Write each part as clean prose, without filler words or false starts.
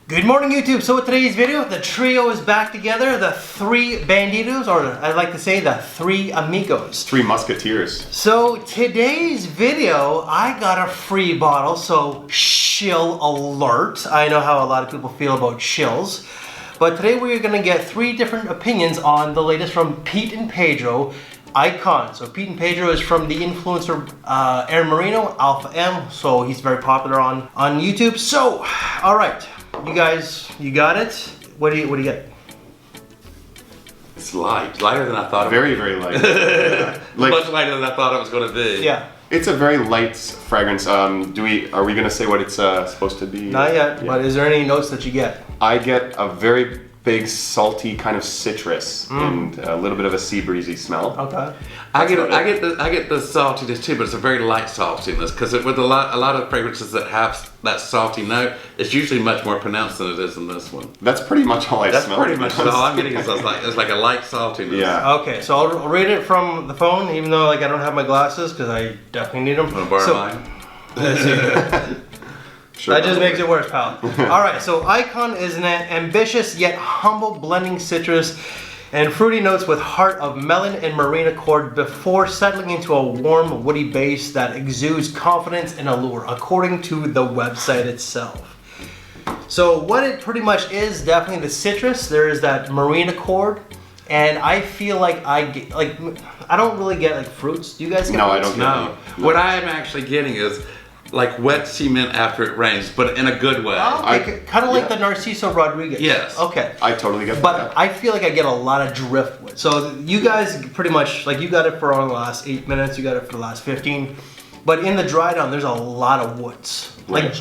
Good morning, YouTube. So with today's video, the trio is back together. The three banditos, or I'd like to say the three amigos. Three musketeers. So today's video, I got a free bottle, so shill alert. I know how a lot of people feel about shills. But today we're gonna get three different opinions on the latest from Pete and Pedro Icon. So Pete and Pedro is from the influencer Aaron Marino, Alpha M, so he's very popular on YouTube. So, all right. You guys, you got it? What do you get? It's light. Lighter than I thought it Very, very light. was. Much lighter than I thought it was going to be. Yeah. It's a very light fragrance. Are we gonna say what it's supposed to be? Not yet, but is there any notes that you get? I get a very big salty kind of citrus and a little bit of a sea breezy smell. Okay. I get the saltiness too, but it's a very light saltiness because with a lot of fragrances that have that salty note, it's usually much more pronounced than it is in this one. That's pretty much all I That's smell. pretty much all I'm getting is it's like a light saltiness. Yeah. Okay, so I'll read it from the phone, even though like I don't have my glasses because I definitely need them. Want to borrow mine? Sure. That just makes it worse, pal. All right, so Icon is an ambitious yet humble blending citrus and fruity notes with heart of melon and marine accord before settling into a warm, woody base that exudes confidence and allure, according to the website itself. So what it pretty much is, definitely the citrus. There is that marine accord, and I feel like I don't really get like fruits. Do you guys get No, fruits? I don't get No. any. What I am actually getting is like wet cement after it rains, but in a good way. Oh, kind of like the Narciso Rodriguez. Yes. Okay. I totally get But that. I feel like I get a lot of driftwood. So you guys pretty much, like you got it for the last 8 minutes, you got it for the last 15. But in the dry down, there's a lot of woods. Like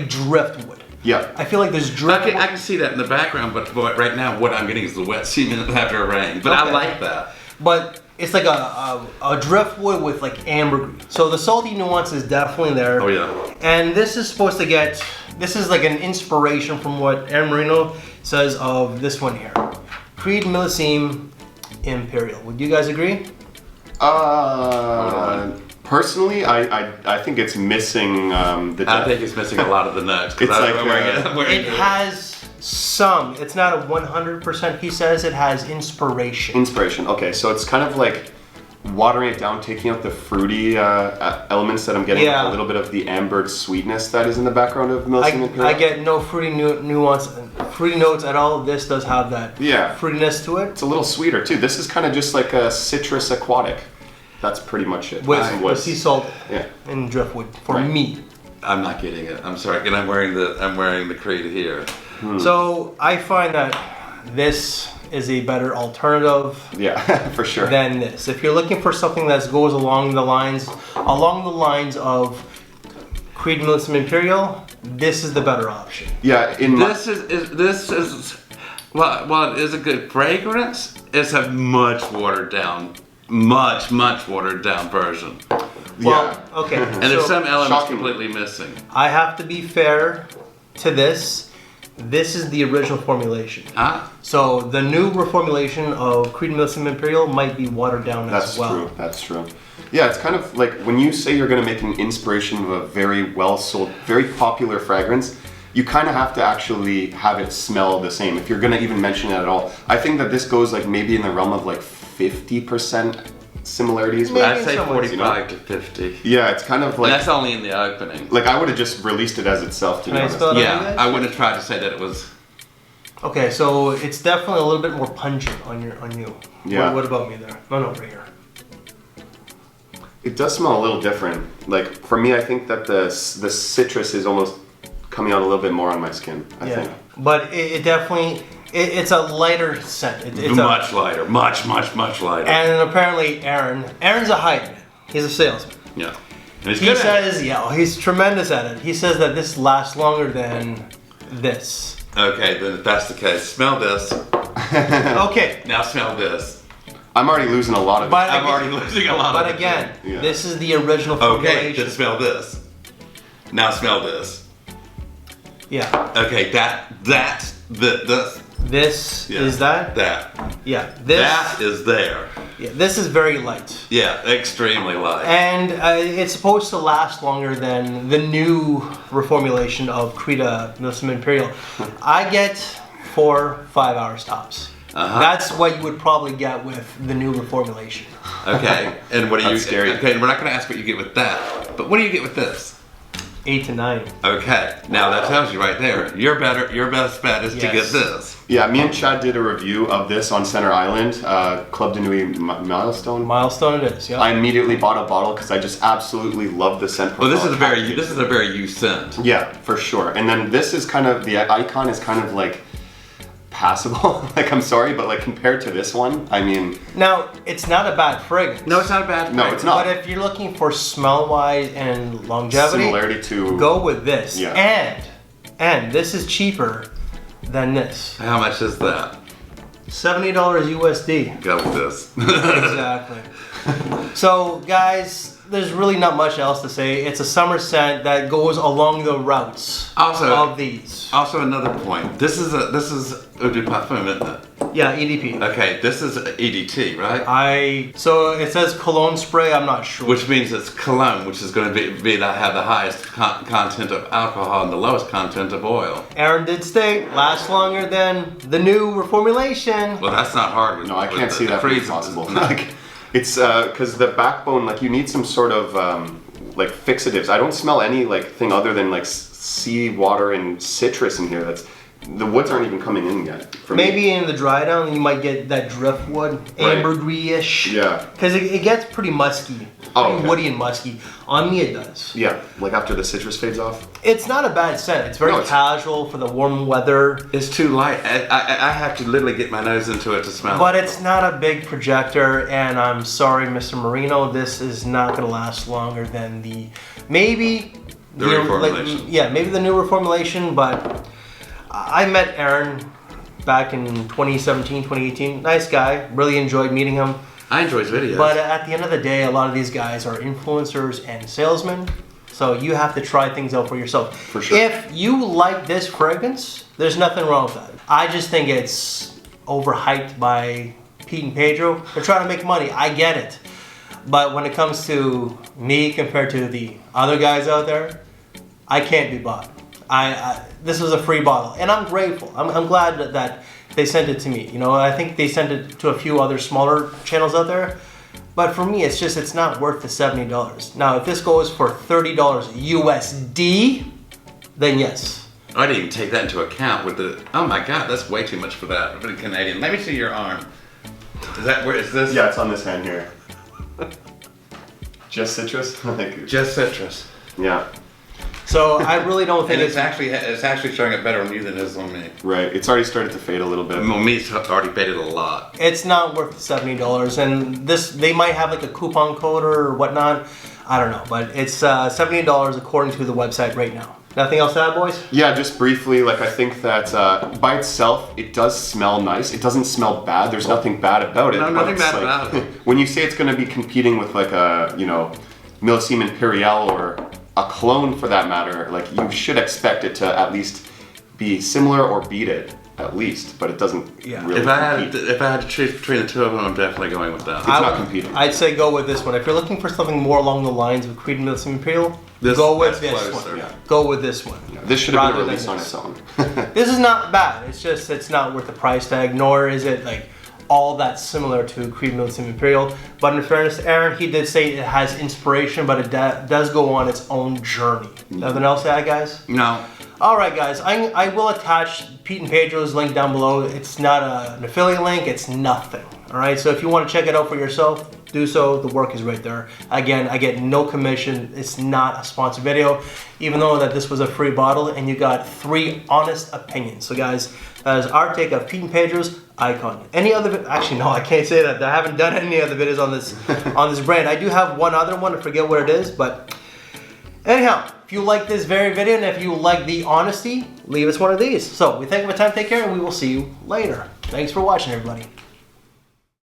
driftwood. Yeah. I feel like there's driftwood. I can see that in the background, but right now what I'm getting is the wet cement after a rain. But I Okay. like that. But it's like a driftwood with like ambergris. So the salty nuance is definitely there. Oh yeah. And this is supposed to get, this is like an inspiration from what Aaron Marino says of this one here. Creed Millésime Imperial. Would you guys agree? Personally, I think it's missing the I depth. think it's missing a lot of the notes. It's like, It has some. It's not a 100%. He says it has inspiration. Inspiration. Okay, so it's kind of like watering it down, taking out the fruity elements that I'm getting, Yeah. with a little bit of the ambered sweetness that is in the background of Millésime Imperial. I get no fruity nuance, fruity notes at all. This does have that fruitiness to it. It's a little sweeter too. This is kind of just like a citrus aquatic. That's pretty much it. With sea salt Yeah. and driftwood for me. I'm not getting it. I'm sorry. And I'm wearing the Creed here. So I find that this is a better alternative Yeah, for sure. than this. If you're looking for something that goes along the lines of Creed Millésime Imperial, this is the better option. Yeah, This is while it is a good fragrance, it's a much watered down version. Well, okay. And there's some elements shockingly. completely missing. I have to be fair to this. This is the original formulation. So the new reformulation of Creed Millésime Imperial might be watered down as well. True. That's true. Yeah, it's kind of like when you say you're going to make an inspiration of a very well-sold, very popular fragrance, you kind of have to actually have it smell the same if you're going to even mention it at all. I think that this goes like maybe in the realm of like 50% similarities. Maybe. I'd say in some ways, 45 to 50. Yeah, it's kind of like... And that's only in the opening. Like I would have just released it as itself, to be Can I honest. spell it out, you Yeah, guys? I wouldn't have tried to say that it was. Okay, so it's definitely a little bit more pungent on you. Yeah. What about me there? No, right here. It does smell a little different. Like for me, I think that the citrus is almost coming out a little bit more on my skin. I think. But it definitely, it's a lighter scent. It's Much lighter. Much lighter. And apparently Aaron's a hype man. He's a salesman. Yeah. And he's He good at it. says, he's tremendous at it. He says that this lasts longer than this. Okay, then if that's the case, smell this. Okay. Now smell this. I'm already losing a lot of it. But I'm already losing a lot of it. But again, Yeah. this is the original Okay, formulation. then smell this. Now smell this. Yeah. Okay, This Yeah. is that? That. Yeah. This, That is there. yeah, this is very light. Yeah, extremely light. And it's supposed to last longer than the new reformulation of Krita Milsim Imperial. I get 4-5 hours tops. That's what you would probably get with the new reformulation. Okay, and what do you? That's scary. Okay, we're not going to ask what you get with that, but what do you get with this? 8 to 9. Okay, now that tells you right there. Your best bet is to Yes. get this. Yeah, me and Chad did a review of this on Center Island, Club de Nuit Milestone. Milestone it is, yeah. I immediately bought a bottle because I just absolutely love the scent. Well, this is profile. a very you scent. Yeah, for sure. And then this is kind of, the Icon is kind of like passable. Like, I'm sorry, but like compared to this one, I mean. Now, it's not a bad fragrance. No, it's not a bad. No, it's not. But if you're looking for smell-wise and longevity, Similarity to. go with this. Yeah. And this is cheaper than this. How much is that? $70 USD. Go with this. Exactly. So, guys, there's really not much else to say. It's a summer scent that goes along the routes of these. Also, another point. This is Eau de Parfum, isn't it? Yeah, EDP. Okay, this is EDT, right? So it says cologne spray. I'm not sure. Which means it's cologne, which is going to be that have the highest content of alcohol and the lowest content of oil. Aaron did state lasts longer than the new reformulation. Well, that's not hard. With, No, I can't with see the that being freeze- possible. No. Like, it's because the backbone, like you need some sort of like fixatives. I don't smell any like thing other than like sea water and citrus in here. That's the woods aren't even coming in yet. For me. Maybe in the dry down you might get that driftwood, Right. ambergris-ish. Yeah. Because it gets pretty musky. Oh, Pretty okay. woody and musky. On me it does. Yeah, like after the citrus fades off. It's not a bad scent. It's very No, it's- casual for the warm weather. It's too light. I have to literally get my nose into it to smell But it. it's not a big projector, and I'm sorry, Mr. Marino, this is not going to last longer than the maybe The reformulation. maybe the new reformulation. But I met Aaron back in 2017, 2018. Nice guy. Really enjoyed meeting him. I enjoy his videos. But at the end of the day, a lot of these guys are influencers and salesmen. So you have to try things out for yourself. For sure. If you like this fragrance, there's nothing wrong with that. I just think it's overhyped by Pete and Pedro. They're trying to make money. I get it. But when it comes to me compared to the other guys out there, I can't be bought. This was a free bottle, and I'm grateful. I'm glad that they sent it to me. You know, I think they sent it to a few other smaller channels out there. But for me, it's not worth the $70. Now, if this goes for $30 USD, then yes. I didn't even take that into account with the. Oh my God, that's way too much for that. For the Canadian. Let me see your arm. Is that where is this? Yeah, it's on this hand here. Just citrus? Like, Just citrus. yeah, So I really don't think And it's it's actually showing up better on you than it is on me. right. It's already started to fade a little bit. On me, it's already faded a lot. It's not worth the $70, and they might have like a coupon code or whatnot. I don't know, but it's $70 according to the website right now. Nothing else to add, boys? Yeah, just briefly, like I think that by itself, it does smell nice. It doesn't smell bad. There's nothing bad about it. No, but nothing it's bad like, about it. When you say it's going to be competing with like a, Milsim Imperial or a cologne for that matter, like you should expect it to at least be similar or beat it at least, but it doesn't Yeah. really compete. If I had to choose between the two of them, I'm definitely going with that. It's not competing. I'd say go with this one. If you're looking for something more along the lines of Creed and Milsim Imperial, This- go with that's this closer. one. Yeah. Go with this one. This should have been Rather than released on this. its own. This is not bad. It's not worth the price tag, nor is it like all that similar to Creed Milsim Imperial. But in fairness to Aaron, he did say it has inspiration, but it does go on its own journey. Nothing else to add, guys? No. All right, guys. I will attach Pete and Pedro's link down below. It's not an affiliate link. It's nothing. All right. So if you want to check it out for yourself, do so. The work is right there. Again, I get no commission. It's not a sponsored video, even though that this was a free bottle and you got 3 honest opinions. So guys, that is our take of Pete and Pedro's Icon. Any other? Actually, no, I can't say that. I haven't done any other videos on this brand. I do have one other one. I forget what it is, but anyhow, if you like this very video and if you like the honesty, leave us one of these. So we thank you for your time. Take care, and we will see you later. Thanks for watching, everybody.